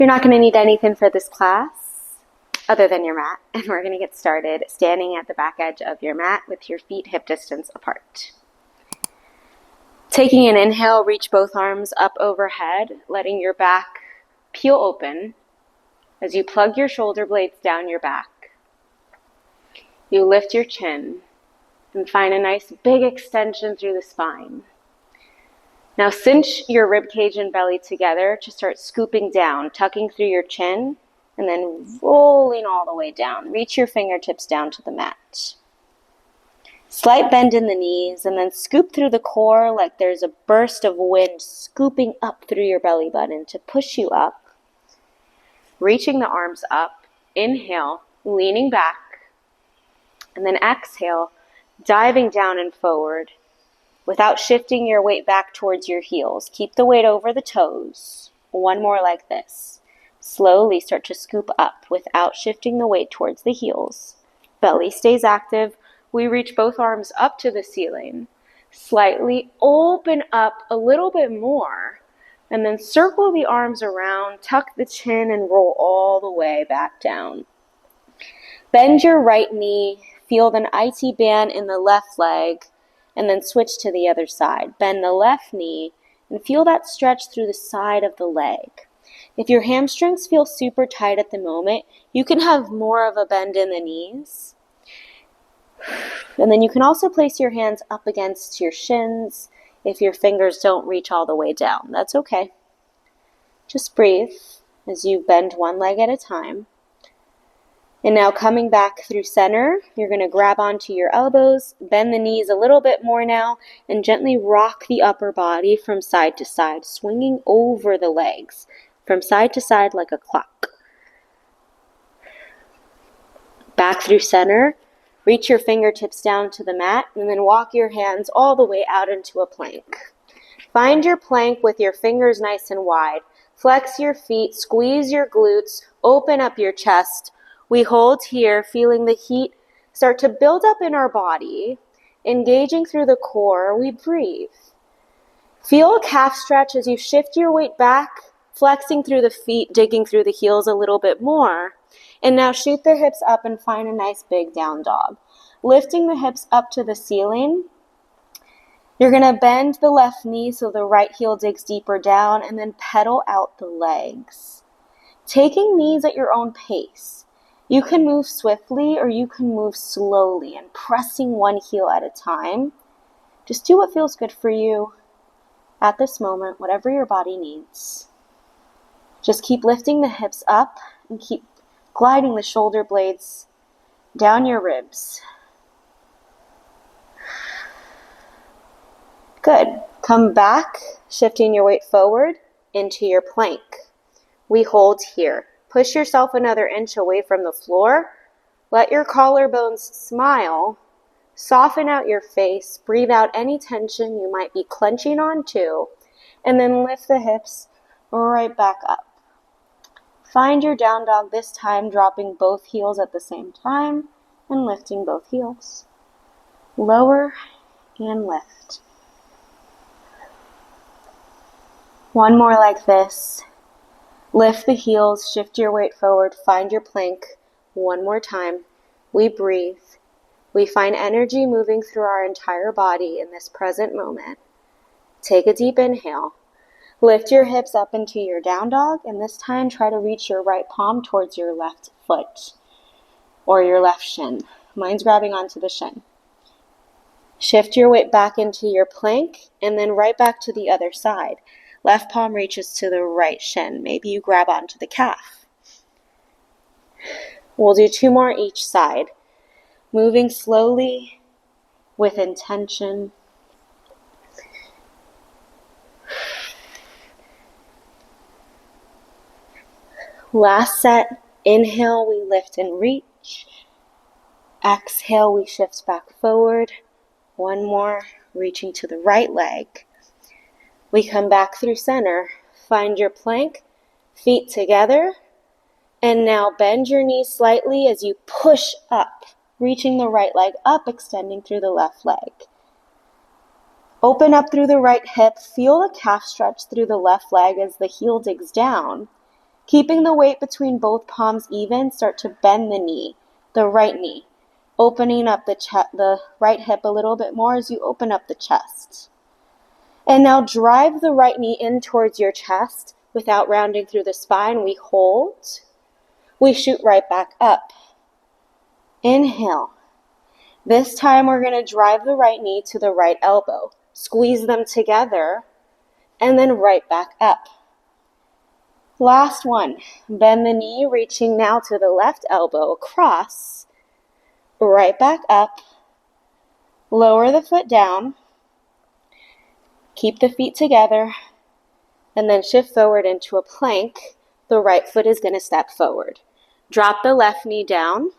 You're not going to need anything for this class other than your mat, and we're going to get started standing at the back edge of your mat with your feet hip distance apart. Taking an inhale, reach both arms up overhead, letting your back peel open as you plug your shoulder blades down your back. You lift your chin and find a nice big extension through the spine. Now cinch your rib cage and belly together to start scooping down, tucking through your chin, and then rolling all the way down. Reach your fingertips down to the mat. Slight bend in the knees, and then scoop through the core like there's a burst of wind scooping up through your belly button to push you up. Reaching the arms up, inhale, leaning back, and then exhale, diving down and forward without shifting your weight back towards your heels. Keep the weight over the toes. One more like this. Slowly start to scoop up without shifting the weight towards the heels. Belly stays active. We reach both arms up to the ceiling. Slightly open up a little bit more. And then circle the arms around, tuck the chin, and roll all the way back down. Bend your right knee. Feel the IT band in the left leg. And then switch to the other side. Bend the left knee and feel that stretch through the side of the leg. If your hamstrings feel super tight at the moment, you can have more of a bend in the knees. And then you can also place your hands up against your shins if your fingers don't reach all the way down. That's okay. Just breathe as you bend one leg at a time. And now coming back through center, you're going to grab onto your elbows, bend the knees a little bit more now, and gently rock the upper body from side to side, swinging over the legs, from side to side like a clock. Back through center, reach your fingertips down to the mat, and then walk your hands all the way out into a plank. Find your plank with your fingers nice and wide. Flex your feet, squeeze your glutes, open up your chest. We hold here, feeling the heat start to build up in our body, engaging through the core. We breathe. Feel a calf stretch as you shift your weight back, flexing through the feet, digging through the heels a little bit more. And now shoot the hips up and find a nice big down dog. Lifting the hips up to the ceiling. You're going to bend the left knee so the right heel digs deeper down, and then pedal out the legs. Taking these at your own pace. You can move swiftly or you can move slowly and pressing one heel at a time. Just do what feels good for you at this moment, whatever your body needs. Just keep lifting the hips up and keep gliding the shoulder blades down your ribs. Good. Come back, shifting your weight forward into your plank. We hold here. Push yourself another inch away from the floor. Let your collarbones smile. Soften out your face. Breathe out any tension you might be clenching onto. And then lift the hips right back up. Find your down dog this time, dropping both heels at the same time and lifting both heels. Lower and lift. One more like this. Lift the heels, shift your weight forward, find your plank. One more time. We breathe. We find energy moving through our entire body in this present moment. Take a deep inhale. Lift your hips up into your down dog, and this time try to reach your right palm towards your left foot or your left shin. Mine's grabbing onto the shin. Shift your weight back into your plank, and then right back to the other side. Left palm reaches to the right shin. Maybe you grab onto the calf. We'll do 2 more each side. Moving slowly with intention. Last set. Inhale, we lift and reach. Exhale, we shift back forward. One more, reaching to the right leg. We come back through center. Find your plank, feet together, and now bend your knees slightly as you push up, reaching the right leg up, extending through the left leg. Open up through the right hip. Feel the calf stretch through the left leg as the heel digs down. Keeping the weight between both palms even, start to bend the knee, the right knee, opening up the right hip a little bit more as you open up the chest. And now drive the right knee in towards your chest without rounding through the spine. We hold. We shoot right back up. Inhale. This time we're going to drive the right knee to the right elbow. Squeeze them together and then right back up. Last one. Bend the knee, reaching now to the left elbow, across, right back up. Lower the foot down. Keep the feet together and then shift forward into a plank. The right foot is going to step forward. Drop the left knee down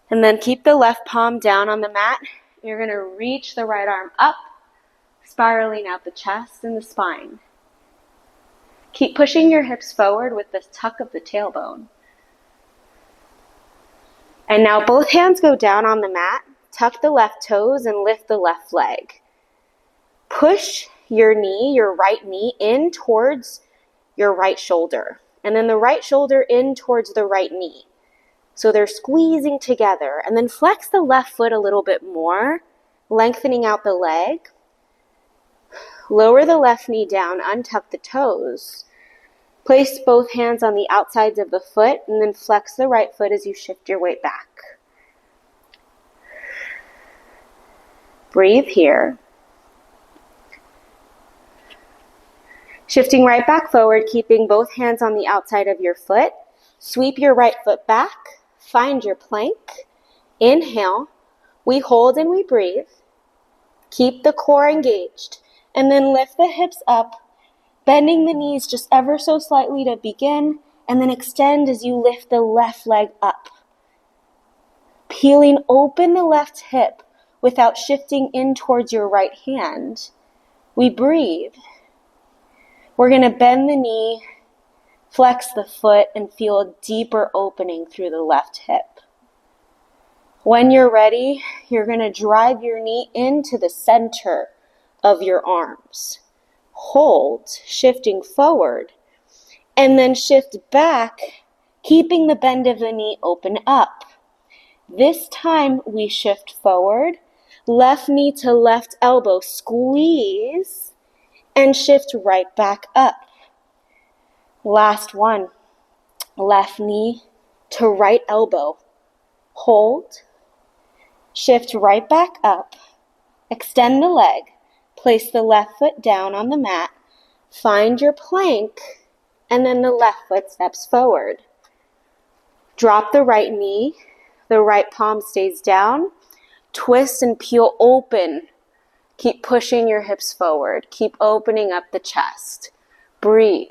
and then keep the left palm down on the mat. You're going to reach the right arm up, spiraling out the chest and the spine. Keep pushing your hips forward with the tuck of the tailbone. And now both hands go down on the mat. Tuck the left toes and lift the left leg. Push your knee, your right knee, in towards your right shoulder. And then the right shoulder in towards the right knee. So they're squeezing together. And then flex the left foot a little bit more, lengthening out the leg. Lower the left knee down, untuck the toes. Place both hands on the outsides of the foot and then flex the right foot as you shift your weight back. Breathe here. Shifting right back forward, keeping both hands on the outside of your foot. Sweep your right foot back. Find your plank. Inhale. We hold and we breathe. Keep the core engaged. And then lift the hips up, bending the knees just ever so slightly to begin, and then extend as you lift the left leg up. Peeling open the left hip without shifting in towards your right hand. We breathe. We're going to bend the knee, flex the foot, and feel a deeper opening through the left hip. When you're ready, you're going to drive your knee into the center of your arms. Hold, shifting forward, and then shift back, keeping the bend of the knee open up. This time we shift forward, left knee to left elbow, squeeze, and shift right back up. Last one, left knee to right elbow, hold, shift right back up, extend the leg, place the left foot down on the mat, find your plank, and then the left foot steps forward. Drop the right knee, the right palm stays down, twist and peel open. Keep pushing your hips forward. Keep opening up the chest. Breathe.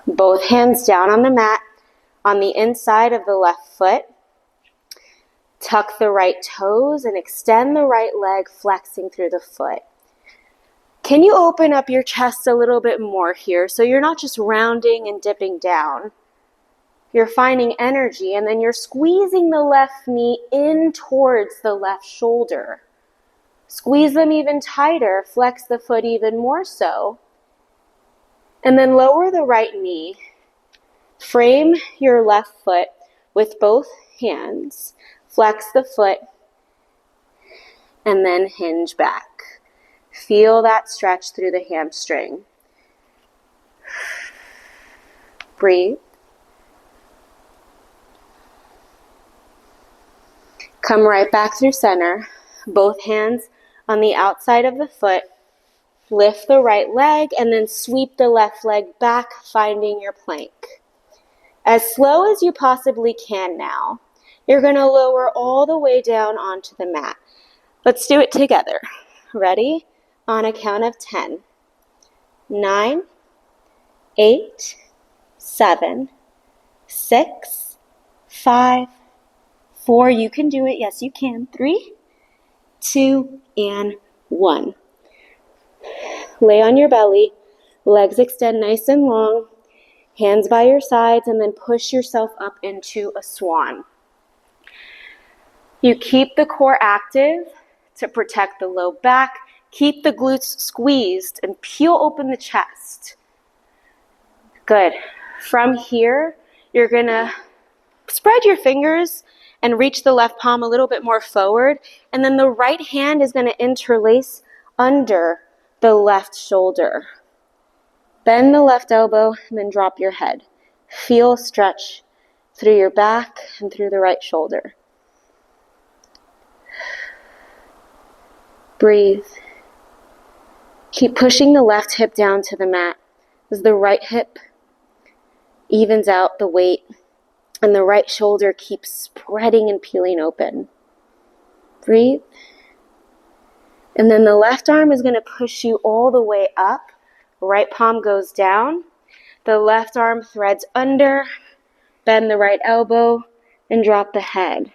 Both hands down on the mat, on the inside of the left foot. Tuck the right toes and extend the right leg, flexing through the foot. Can you open up your chest a little bit more here so you're not just rounding and dipping down? You're finding energy, and then you're squeezing the left knee in towards the left shoulder. Squeeze them even tighter, flex the foot even more so. And then lower the right knee. Frame your left foot with both hands. Flex the foot, and then hinge back. Feel that stretch through the hamstring. Breathe. Come right back through center. Both hands on the outside of the foot. Lift the right leg, and then sweep the left leg back, finding your plank. As slow as you possibly can now. You're going to lower all the way down onto the mat. Let's do it together. Ready? On a count of 10. 9, 8, 7, 6, 5, 4. You can do it. Yes, you can. 3, 2, and 1. Lay on your belly. Legs extend nice and long. Hands by your sides, and then push yourself up into a swan. You keep the core active to protect the low back, Keep the glutes squeezed and peel open the chest. Good. From here, you're going to spread your fingers and reach the left palm a little bit more forward. And then the right hand is going to interlace under the left shoulder. Bend the left elbow and then drop your head. Feel stretch through your back and through the right shoulder. Breathe. Keep pushing the left hip down to the mat as the right hip evens out the weight and the right shoulder keeps spreading and peeling open. Breathe. And then the left arm is going to push you all the way up. Right palm goes down. The left arm threads under. Bend the right elbow and drop the head.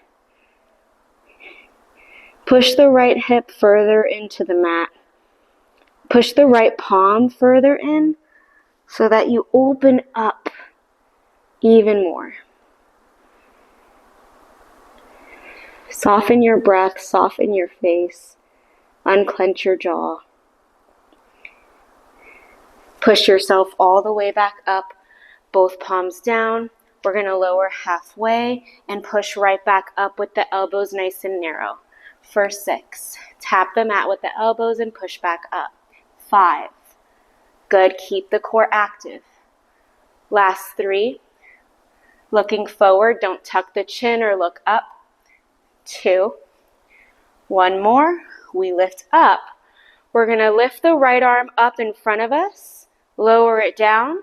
Push the right hip further into the mat. Push the right palm further in so that you open up even more. Soften your breath, soften your face, unclench your jaw. Push yourself all the way back up, both palms down. We're going to lower halfway and push right back up with the elbows nice and narrow. For 6, tap the mat with the elbows and push back up. 5, good, keep the core active. Last 3, looking forward, don't tuck the chin or look up. 2, 1 more, we lift up. We're going to lift the right arm up in front of us, lower it down,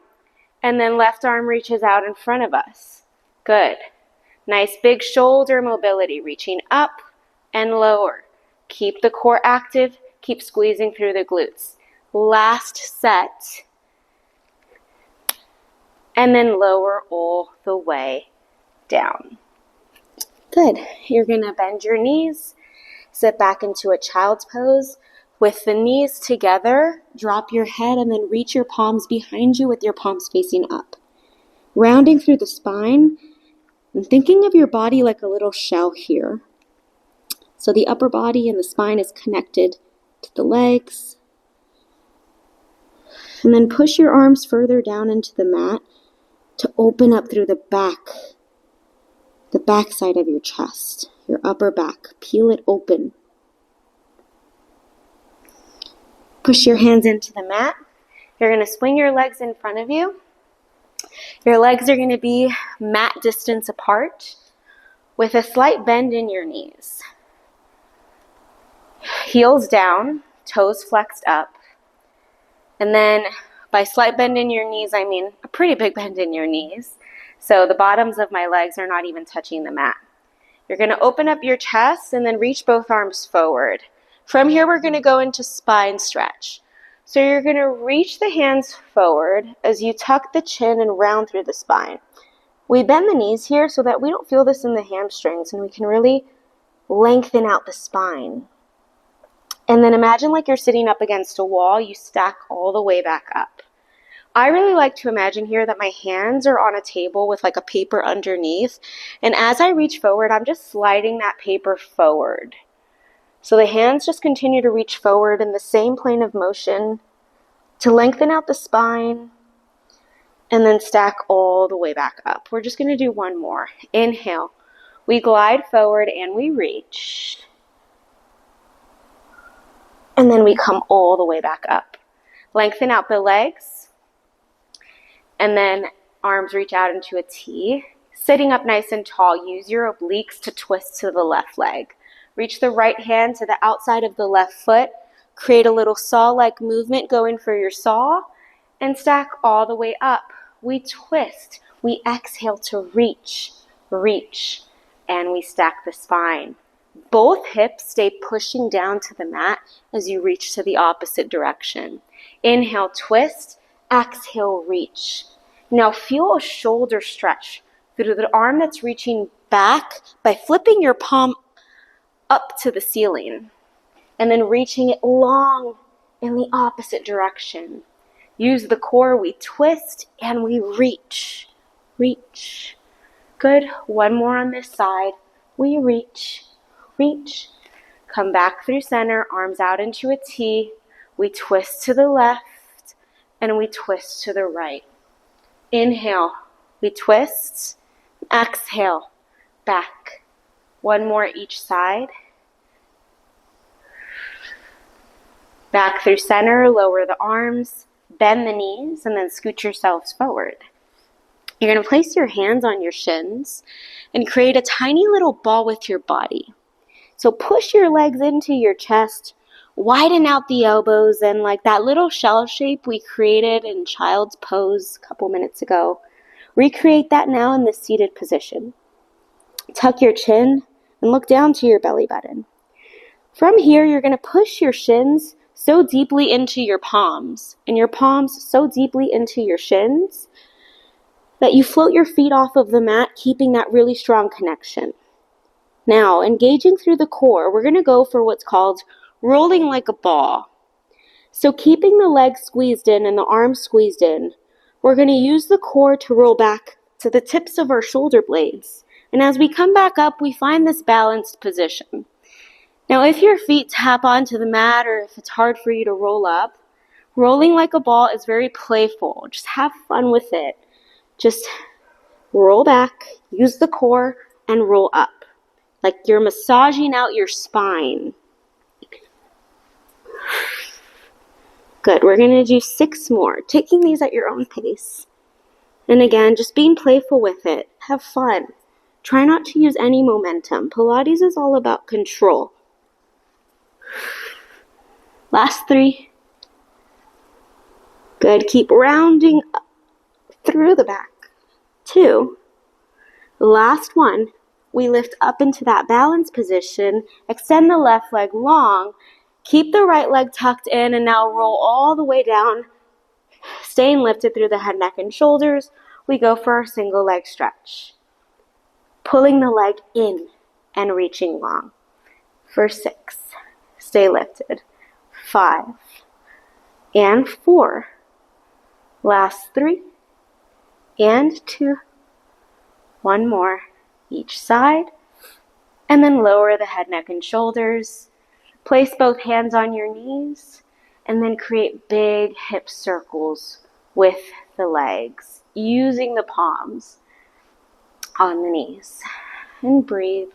and then left arm reaches out in front of us. Good. Nice big shoulder mobility, reaching up and lower. Keep the core active, keep squeezing through the glutes. Last set. And then lower all the way down. Good. You're going to bend your knees, sit back into a child's pose. With the knees together, drop your head and then reach your palms behind you with your palms facing up. Rounding through the spine and thinking of your body like a little shell here. So the upper body and the spine is connected to the legs. And then push your arms further down into the mat to open up through the back side of your chest, your upper back. Peel it open. Push your hands into the mat. You're going to swing your legs in front of you. Your legs are going to be mat distance apart with a slight bend in your knees. Heels down, toes flexed up. And then by slight bend in your knees, I mean a pretty big bend in your knees. So the bottoms of my legs are not even touching the mat. You're going to open up your chest and then reach both arms forward. From here, we're going to go into spine stretch. So you're going to reach the hands forward as you tuck the chin and round through the spine. We bend the knees here so that we don't feel this in the hamstrings and we can really lengthen out the spine. And then imagine like you're sitting up against a wall, you stack all the way back up. I really like to imagine here that my hands are on a table with like a paper underneath. And as I reach forward, I'm just sliding that paper forward. So the hands just continue to reach forward in the same plane of motion to lengthen out the spine and then stack all the way back up. We're just going to do one more. Inhale. We glide forward and we reach. And then we come all the way back up. Lengthen out the legs. And then arms reach out into a T. Sitting up nice and tall, use your obliques to twist to the left leg. Reach the right hand to the outside of the left foot. Create a little saw-like movement going for your saw. And stack all the way up. We twist. We exhale to reach, and we stack the spine. Both hips stay pushing down to the mat as you reach to the opposite direction. Inhale, twist. Exhale, reach. Now feel a shoulder stretch through the arm that's reaching back by flipping your palm up to the ceiling and then reaching it long in the opposite direction. Use the core, we twist and we reach. Good. One more on this side. We reach. Come back through center, arms out into a T. We twist to the left and we twist to the right. Inhale, we twist. Exhale, back. One more each side. Back through center, lower the arms, bend the knees, and then scoot yourselves forward. You're going to place your hands on your shins and create a tiny little ball with your body. So push your legs into your chest, widen out the elbows, and like that little shell shape we created in child's pose a couple minutes ago, recreate that now in the seated position. Tuck your chin and look down to your belly button. From here, you're going to push your shins so deeply into your palms, and your palms so deeply into your shins, that you float your feet off of the mat, keeping that really strong connection. Now, engaging through the core, we're going to go for what's called rolling like a ball. So keeping the legs squeezed in and the arms squeezed in, we're going to use the core to roll back to the tips of our shoulder blades. And as we come back up, we find this balanced position. Now, if your feet tap onto the mat or if it's hard for you to roll up, rolling like a ball is very playful. Just have fun with it. Just roll back, use the core, and roll up. Like you're massaging out your spine. Good. We're going to do 6 more, taking these at your own pace. And again, just being playful with it. Have fun. Try not to use any momentum. Pilates is all about control. Last 3. Good. Keep rounding up through the back. 2. Last 1. We lift up into that balance position. Extend the left leg long. Keep the right leg tucked in and now roll all the way down. Staying lifted through the head, neck, and shoulders. We go for our single leg stretch. Pulling the leg in and reaching long. For 6. Stay lifted. 5. And 4. Last 3. And 2. 1 more each side. And then lower the head, neck, and shoulders. Place both hands on your knees. And then create big hip circles with the legs, using the palms on the knees. And breathe.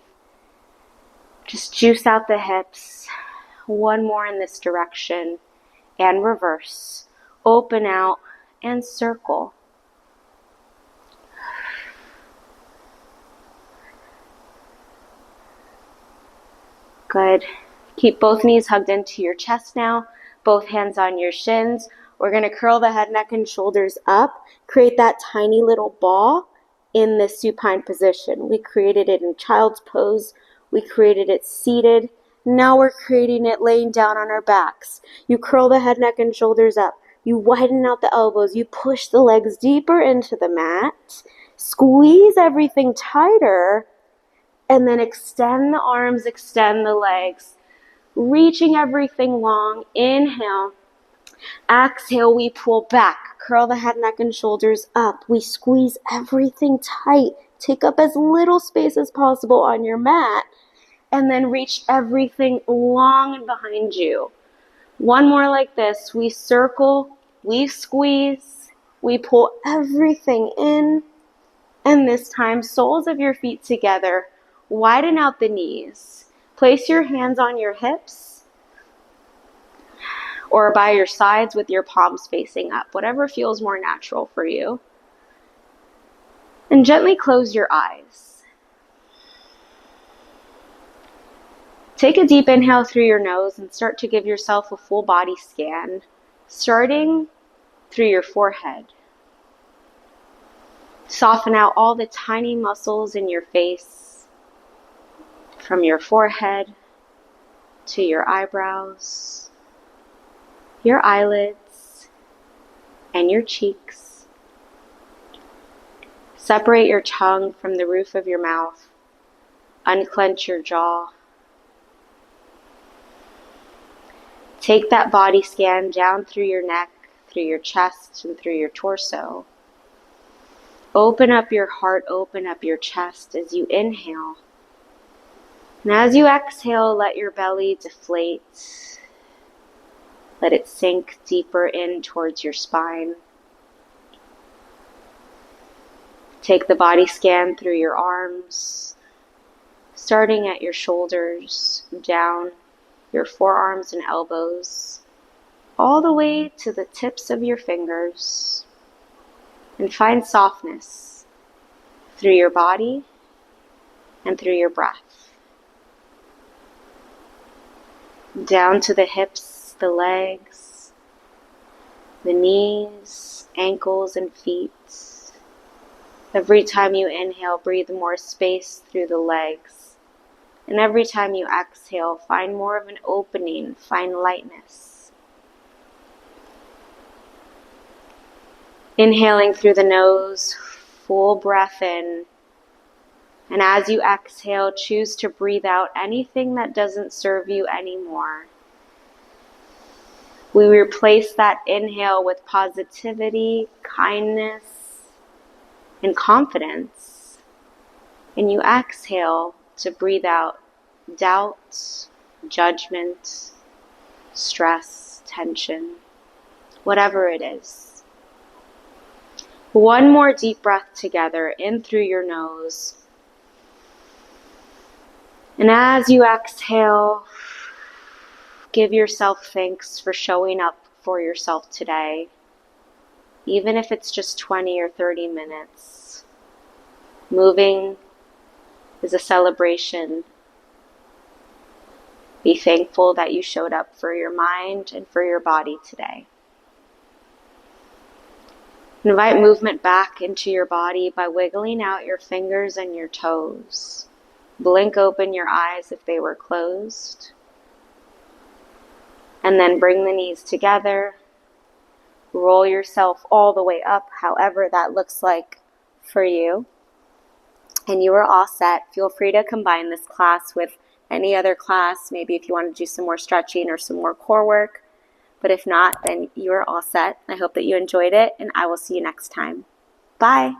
Just juice out the hips. 1 more in this direction. And reverse. Open out and circle. Good. Keep both knees hugged into your chest now. Both hands on your shins. We're going to curl the head, neck, and shoulders up. Create that tiny little ball in this supine position. We created it in child's pose. We created it seated. Now we're creating it laying down on our backs. You curl the head, neck, and shoulders up. You widen out the elbows. You push the legs deeper into the mat. Squeeze everything tighter. And then extend the arms, extend the legs. Reaching everything long. Inhale. Exhale, we pull back. Curl the head, neck, and shoulders up. We squeeze everything tight. Take up as little space as possible on your mat. And then reach everything long and behind you. 1 more like this. We circle, we squeeze, we pull everything in. And this time, soles of your feet together. Widen out the knees. Place your hands on your hips or by your sides with your palms facing up, whatever feels more natural for you. And gently close your eyes. Take a deep inhale through your nose and start to give yourself a full body scan, starting through your forehead. Soften out all the tiny muscles in your face, from your forehead to your eyebrows, your eyelids, and your cheeks. Separate your tongue from the roof of your mouth. Unclench your jaw. Take that body scan down through your neck, through your chest, and through your torso. Open up your heart, open up your chest as you inhale. And as you exhale, let your belly deflate. Let it sink deeper in towards your spine. Take the body scan through your arms, starting at your shoulders, down your forearms and elbows, all the way to the tips of your fingers. And find softness through your body and through your breath. Down to the hips, the legs, the knees, ankles, and feet. Every time you inhale, breathe more space through the legs. And every time you exhale, find more of an opening, find lightness. Inhaling through the nose, full breath in. And as you exhale, choose to breathe out anything that doesn't serve you anymore. We replace that inhale with positivity, kindness, and confidence. And you exhale to breathe out doubt, judgment, stress, tension, whatever it is. One more deep breath together, in through your nose. And as you exhale, give yourself thanks for showing up for yourself today. Even if it's just 20 or 30 minutes. Moving is a celebration. Be thankful that you showed up for your mind and for your body today. Invite movement back into your body by wiggling out your fingers and your toes. Blink open your eyes if they were closed. And then bring the knees together. Roll yourself all the way up, however that looks like for you. And you are all set. Feel free to combine this class with any other class, maybe if you want to do some more stretching or some more core work. But if not, then you are all set. I hope that you enjoyed it, and I will see you next time. Bye.